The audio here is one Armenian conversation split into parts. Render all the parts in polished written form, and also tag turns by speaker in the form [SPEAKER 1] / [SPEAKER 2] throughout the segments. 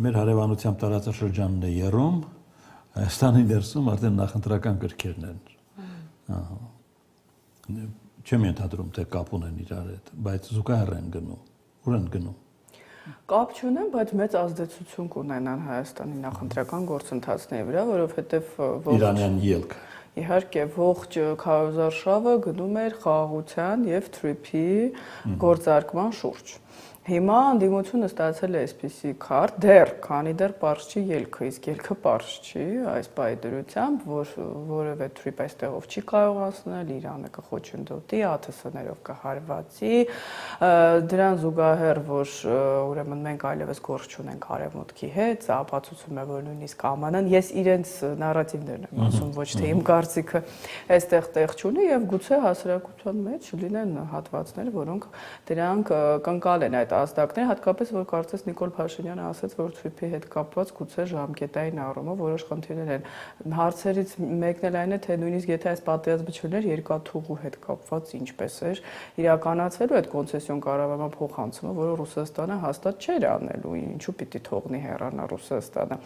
[SPEAKER 1] մեր հարևանությամբ տարածաշրջանն է եռում, Հայաստանի ներսում արդեն նախընտրական կրքերն են։ Չեմ ենթադրում, թե կապ ունեն իրար հետ, բայց զուգահեռ են գնում։ Ուր են գնում։
[SPEAKER 2] Կապ չունեն, բայց մեծ ազդեցություն կունենան Հայաստանի նախընտրական գործընթացների վրա, որովհետև
[SPEAKER 1] Իրանյան ելք։
[SPEAKER 2] Իհարկե, ողջ քարոզարշավը գնում էր խաղաղության եւ թրիփի գործարկման շուրջ։ Հիմա անդիմությունը ստացել է այսպիսի քարտ, քանի դեռ պարզ չի ելքը, իսկ ելքը պարզ չի, այս պայդրությամբ, որ որևէ թրիփ այստեղով չի կարող անցնել, Իրանը կխոչընդոտի, ԱԹՍ-ներով կհարվածի, դրան զուգահեռ, որ ուրեմն մենք այլևս գործ չունենք արևմուտքի հետ, սա ապացուցում է, որ նույնիսկ ԱՄՆ-ն, ես իրենց նարատիվներն եմ ասում, ոչ թե իմ կարծիքը այստեղ տեղ չունի եւ գուցե հասարակության մեջ լինեն հատվածներ, որոնք դրանք կընկալ են այդ ազդակներ, հատկապես որ կարծես Նիկոլ Փաշինյանը ասաց, որ թրիփի հետ կապված գուցե ժամկետային առումով որոշ խնդիրներ են։ Հարցերից մեկն էլ այն է, թե նույնիսկ եթե այս պատերազմը չլիներ, երկաթուղու հետ կապված ինչպես էր իրականացվելու այդ կոնցեսիոն կառավարման փոխանցումը, որը Ռուսաստանը հաստատ չէր անելու, ինչու պիտի թողնի հեռանա Ռուսաստանը։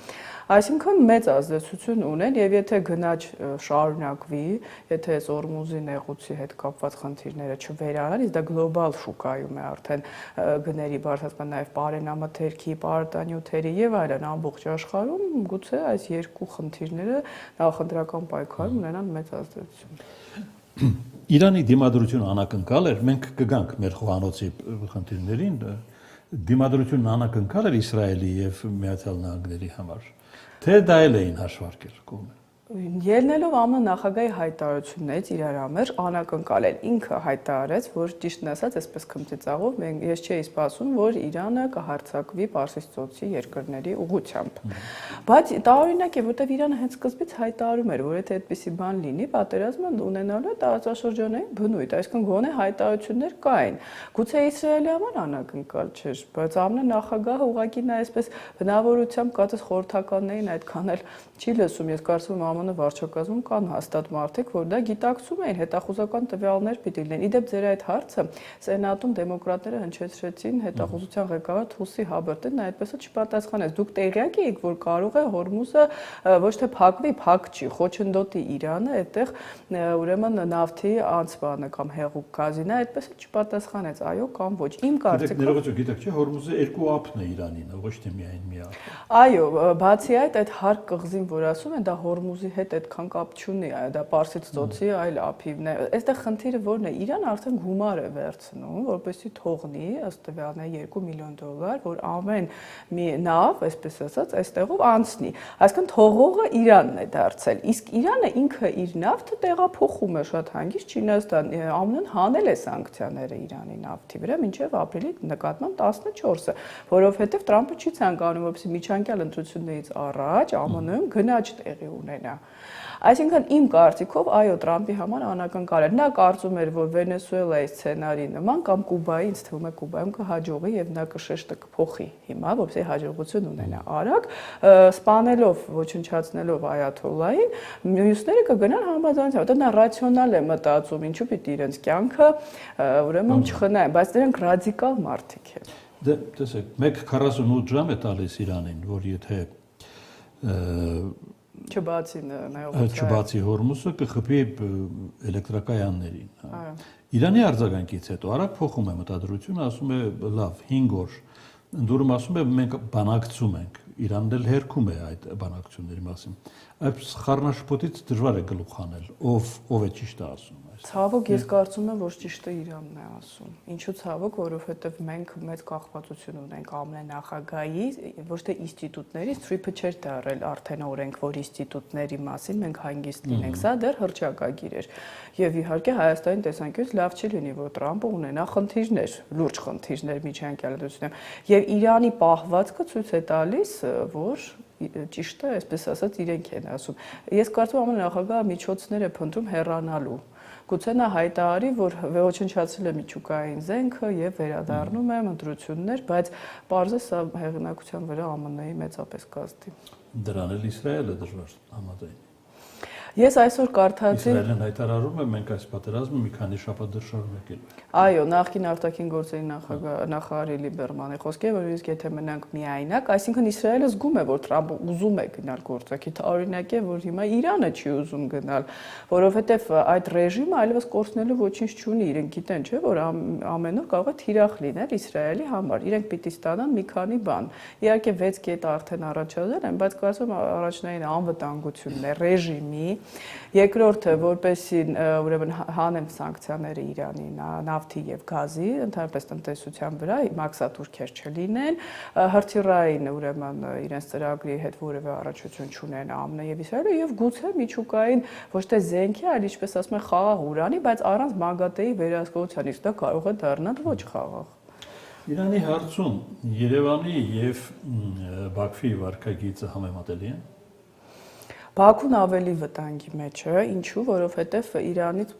[SPEAKER 2] Այսինքն մեծ ազդեցություն ունեն եւ եթե գնաճ շարունակվի, եթե այս Օրմուզի նեղուցի հետ կապված խնդիրները չվերանան, իսկ դա գլոբալ շուկայում է արդեն գների բարձրացման նաև պարենամթերքի, պարարտանյութերի եւ այլն ամբողջ աշխարհում, գուցե այս երկու խնդիրները նախընտրական պայքարում ունենան մեծ ազդեցություն։
[SPEAKER 1] Իրանի դիմադրությունը անակնկալ էր, մենք կգանք մեր խոհանոցի խնդիրներին, դիմադրությունն անակնկալ էր Իսրայելի եւ Միացյալ Նահանգների համար, թե դա էլ էին հաշվարկել կողմերը։
[SPEAKER 2] Ելնելով ԱՄՆ նախագահի հայտարարություններից իրար ամեր անակնկալ էր, ինքը հայտարարեց, որ ճիշտն ասած, այսպես քմծիծաղով ես չէի սպասում, որ Իրանը կհարձակվի Պարսից ծոցի երկրների ուղղությամբ։ Բայց տարօրինակ է, որտեղ Իրանը հենց սկզբից հայտարարում էր, որ եթե այդպիսի բան լինի, պատերազմը ունենալու է տարածաշրջանային բնույթ, այսինքն գոնե հայտարարություններ կային։ Գուցե Իսրայելի համար անակնկալ չէր, բայց ԱՄՆ նախագահը ուղղակի նա այսպես բնավորությամբ կարծես խորհրդականներին այդքան էլ չի լսում, ես կարծում եմ ԱՄՆ վարչակազմում կան հաստատ մարդիկ, որ դա գիտակցում էին, հետախուզական տվյալներ պիտի լինեն։ Իդեպ ձեր այդ հարցը Սենատում դեմոկրատները հնչեցրեցին հետախուզության ղեկավար Թուլսի Հաբերտին, նա այդպես չպատասխանեց։ Դուք տեղյակ եք, որ կարող է Հորմուզը ոչ թե փակվի, փակ չի, խոչընդոտի Իրանը, այդտեղ ուրեմն նավթի անցմանը կամ հեղուկ գազին, այդպես չպատասխանեց, այո կամ ոչ։ Իմ կարծիքով
[SPEAKER 1] ներողություն, գիտեք, չէ, Հորմուզը երկու ափն է Իրանին, ոչ թե միայն մի ափ։
[SPEAKER 2] Այո, բացի այդ հարկ կղզին, որ ասում են, դա Հորմուզի հետ այդքան կապ չունի, դա Պարսից ծոցի այլ ափիվն է։ Այստեղ խնդիրը որն է, Իրանը արդեն գումար է վերցնում, որպեսզի թողնի ըստ տվյալների $2 միլիոն, որ ամեն մի նավ, այսպես ասած, այստեղով անցնի։ Այսինքն թողողը Իրանն է դարձել։ Իսկ Իրանը ինքը իր նավթը տեղափոխում է շատ հանգիստ Չինաստան, ԱՄՆ-ն հանել է սանկցիաները Իրանի նավթի վրա մինչև ապրիլի նկատմամբ 14-ը, որովհետև Տրամպը չի ցանկանում, որպեսզի միջանկյալ ընտրություններից առաջ ԱՄՆ-ում գնաճ տեղի ունենա։ Այսինքն իմ կարծիքով այո Տրամպի համար անակնկալ էր։ Նա կարծում էր, որ Վենեսուելայի սցենարի նման կամ Կուբայի, ինձ թվում է Կուբայում կհաջողի եւ նա կշեշտը կփոխի հիմա, որպեսզի հաջողություն ունենա արագ, սպանելով, ոչնչացնելով Այաթոլլային, մյուսները կգնան համաձայնության, որտեղ նա ռացիոնալ է մտածում, ինչու պիտի իրենց կյանքը ուրեմն չխնայեն, բայց դրանք ռադիկալ մարդիկ են։
[SPEAKER 1] Դե տեսեք, 1:48 ժամ է տալիս Իրանին, որ եթե
[SPEAKER 2] չբացի
[SPEAKER 1] Հորմուզը կխփի էլեկտրակայաններին։ Իրանի արձագանքից հետո արագ փոխում է մտադրությունը, ասում է լավ 5 օր, ընդուրում ասում է մենք բանակցում ենք, Իրանն էլ հերքում է այդ բանակցությունների մասին։ Այս խառնաշփոթից դժվար է գլուխ հանել, ով է ճիշտը ասում։
[SPEAKER 2] Ցավոք ես կարծում եմ, որ ճիշտը Իրանն է ասում։ Ինչու ցավոք, որովհետև մենք մեծ կախվածություն ունենք ԱՄՆ նախագահի, ոչ թե ինստիտուտներից, թրիփը չէր դարել արդեն օրենք, որ ինստիտուտների մասին մենք հանգիստ լինենք, սա դեռ հռչակագիր էր։ Եվ իհարկե Հայաստանի տեսանկյունից լավ չի լինի, որ Տրամպը ունենա խնդիրներ, լուրջ խնդիրներ միջանկյալ ընտրություններում։ Եվ Իրանի պահվածքը ցույց է տալիս, որ ճիշտը, այսպես ասած, իրենք են ասում։ Ես կարծում եմ, նախագահը միջոցներ է փնտրում հեռանալու։ Գուցե նա հայտարարի, որ ոչնչացել է միջուկային զենքը եւ վերադառնում է ընտրություններ, բայց պարզը սա հեղինակության վրա ԱՄՆ-ի մեծապես կազդի։
[SPEAKER 1] Դրան էլ Իսրայելը դժվար համաձայն։
[SPEAKER 2] Ես այսօր կարդացի
[SPEAKER 1] Իսրայելն հայտարարում է մենք այս պատերազմը մի քանի շաբաթ շարունակելու ենք։
[SPEAKER 2] Այո, նախկին արտաքին գործերի նախարար Լիբերմանի խոսքերը, որ իսկ եթե մնանք միայնակ, այսինքն Իսրայելը զգում է, որ Տրամպը ուզում է գնալ գործակի, օրինակ է, որ հիմա Իրանը չի ուզում գնալ, որովհետև այդ ռեժիմը այլևս կորցնելու ոչինչ չունի, իրենք գիտեն, չէ, որ ամեն օր կարող է թիրախ լինել Իսրայելի համար, իրենք պիտի ստանան մի քանի բան։ Իհարկե 6 կետ արդեն առաջադրել են, բայց կարծում եմ առաջնային անվտանգությունն է ռեժիմի, երկրորդը որպեսզի ուրեմն հանեն սանկցիաները Իրանի նավթի եւ գազի, ընդհանրապես տնտեսության վրա մաքսատուրքեր չլինեն, հրթիռային ուրեմն իրենց ծրագրի հետ որևէ առնչություն չունեն ԱՄՆ-ը եւ Իսրայելը եւ գուցե միջուկային ոչ թե զենքի, այլ ինչպես ասում են խաղաղ Ուրանի, բայց առանց ՄԱԳԱՏԷ-ի վերահսկողության, իսկ դա կարող է դառնալ ոչ խաղաղ։
[SPEAKER 1] Իրանի հարցում Երևանի եւ Բաքվի վարկագիծը համեմատելի են։
[SPEAKER 2] Բաքուն ավելի վտանգի մեջ է, ինչու, որովհետև Իրանից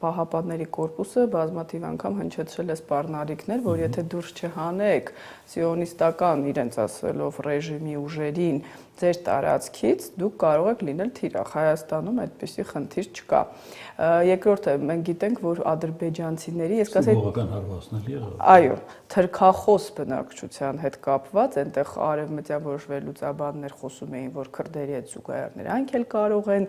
[SPEAKER 2] Պահապանների կորպուսը բազմաթիվ անգամ հնչեցրել է սպառնալիքներ, որ եթե դուրս չհանեք սիոնիստական իրենց ասելով ռեժիմի ուժերին ձեր տարածքից, դուք կարող եք լինել թիրախ։ Հայաստանում այդպիսի խնդիր չկա։ Երկրորդը մենք գիտենք, որ ադրբեջանցիների, ես կասեի,
[SPEAKER 1] սուբողական հարվածներ եղավ։
[SPEAKER 2] Այո, թրքախոս բնակչության հետ կապված, այնտեղ արևմտյան որոշ վերլուծաբաններ խոսում էին, որ քրդերի հետ զուգահեռ նրանք էլ կարող են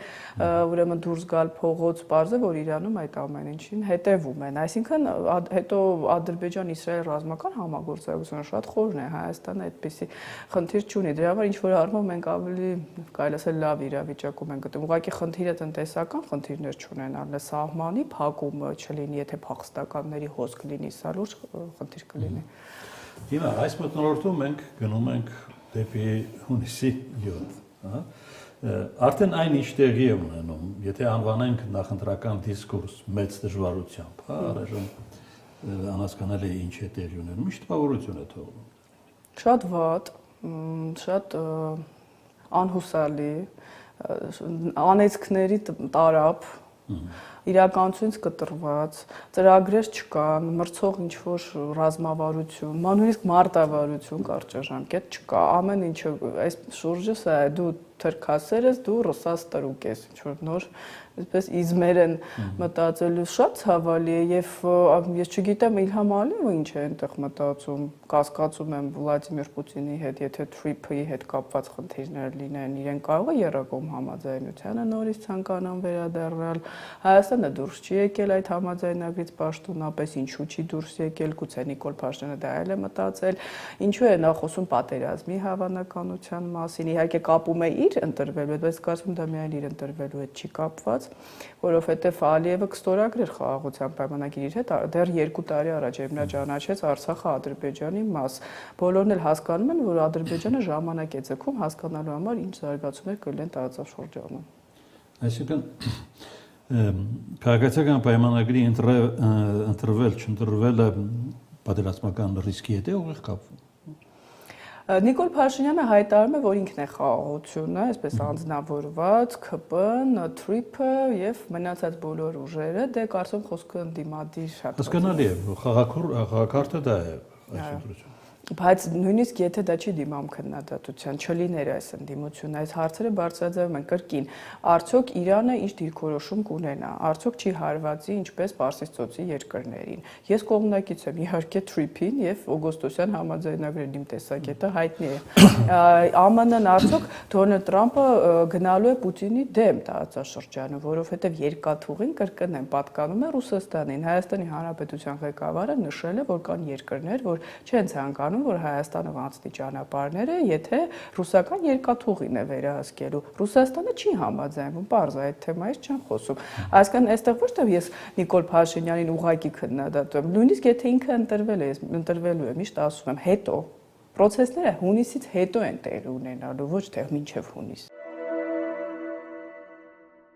[SPEAKER 2] ուրեմն դուրս գալ փողոց, պարզը որ Իրանում այդ ամեն ինչին հետևում են։ Այսինքն հետո Ադրբեջան-Իսրայել ռազմական համագործակցությունը շատ խորն է, Հայաստանը այդպիսի խնդիր չունի։ Դրա համար ինչ որ առումով մենք ավելի կարելի ասել լավ իրավիճակում ենք գտնվում։ Ուղղակի խնդիրը տնտեսական խնդիրներ չունենալն է, սահմանի փակումը չլինի, եթե փախստականների հոսք լինի, սա լուրջ խնդիր կլինի։
[SPEAKER 1] Հիմա այս մթնոլորտում մենք գնում ենք դեպի հունիսի 7, հա։ Արդեն այն ինչ տեղի է ունենում, եթե անվանենք նախընտրական դիսկուրս մեծ դժվարությամբ, հա, առայժմ անհասկանալի է ինչ է տեղի ունենում, ինչ տպավորություն է թողնում։
[SPEAKER 2] Շատ վատ, շատ անհուսալի, անեծքների տարափ, իրականությունից կտրված, ծրագրեր չկան, մրցող ինչ-որ ռազմավարություն, նույնիսկ մարտավարություն կարճաժամկետ չկա, ամեն ինչը այս շուրջը սա է, դու թրքասեր ես, դու ռուսաց տրուկ ես, ինչ-որ նոր այսպես իզմեր են մտածելու, շատ ցավալի է եւ ես չգիտեմ Իլհամ Ալիևը ինչ է այնտեղ մտածում, կասկածում եմ Վլադիմիր Պուտինի հետ, եթե TRIP-ի հետ կապված խնդիրներ լինեն, իրեն կարող է Երակոմ համաձայնությանը նորից ցանկանան վերադառնալ, Հայաստանը դուրս չի եկել այդ համաձայնագրից պաշտոնապես, ինչու չի դուրս եկել, գուցե Նիկոլ Փաշինյանը դա էլ է մտածել, ինչու է նա խոսում պատերազմի հավանականության մասին, իհարկե կապում է իր ընտրվելու հետ, բայց կարծում դա միայն իր ընտրվելու հետ չի կապված, որովհետև Ալիևը կստորագրեր խաղաղության պայմանագիր իր հետ դեռ 2 տարի առաջ նա ճանաչեց Արցախը Ադրբեջանի մաս։ Բոլորն էլ հասկանում են, որ Ադրբեջանը ժամանակ է ձգում հասկանալու համար ինչ զարգացումներ կլինեն տարածաշրջանում։
[SPEAKER 1] Այսինքն քաղաքացիական պայմանագրի ընտրվել, չընտրվելը պատերազմական ռիսկի հետ է ուղիղ կապվում։
[SPEAKER 2] Նիկոլ Փաշինյանը հայտարարում է, որ ինքն է խաղաղությունը, այսպես անձնավորված, ԿՊ-ն, TRIP-ը եւ մնացած բոլոր ուժերը, դե կարծում խոսքը ընդդիմադիր շատ։
[SPEAKER 1] Հասկանալի է, խաղաքարտը դա է այս ընտրությունը։
[SPEAKER 2] Բայց նույնիսկ եթե դա չի դիմամ քննադատության, չլիներ այս ընդդիմությունը, այս հարցերը բարձրաձայնում են կրկին, արդյոք Իրանը ինչ դիրքորոշում կունենա, արդյոք չի հարվածի ինչպես Պարսից ծոցի երկրներին։ Ես կողմնակից եմ իհարկե TRIP-ին եւ օգոստոսյան համաձայնագրերին իմ տեսակետը հայտնի է։ ԱՄՆ-ն արդյոք Դոնալդ Թրամփը գնալու է Պուտինի դեմ տարածաշրջանում, որովհետեւ երկաթուղին կրկնեմ պատկանում է Ռուսաստանին։ Հայաստանի Հանրապետության ղեկավարը նշել է, որ կան երկրներ, որ չեն ցանկանում որ Հայաստանը անցնի ճանապարհները, եթե ռուսական երկաթուղին է վերահսկելու։ Ռուսաստանը չի համաձայնվում, պարզ է այդ թեմայից չեն խոսում։ Այսինքն այստեղ ոչ թե ես Նիկոլ Փաշինյանին ուղղակի քննադատում, նույնիսկ եթե ինքը ընտրվելու է, միշտ ասում եմ, հետո process-ները հունիսից հետո են տեղի ունենալու, ոչ թե մինչև հունիս։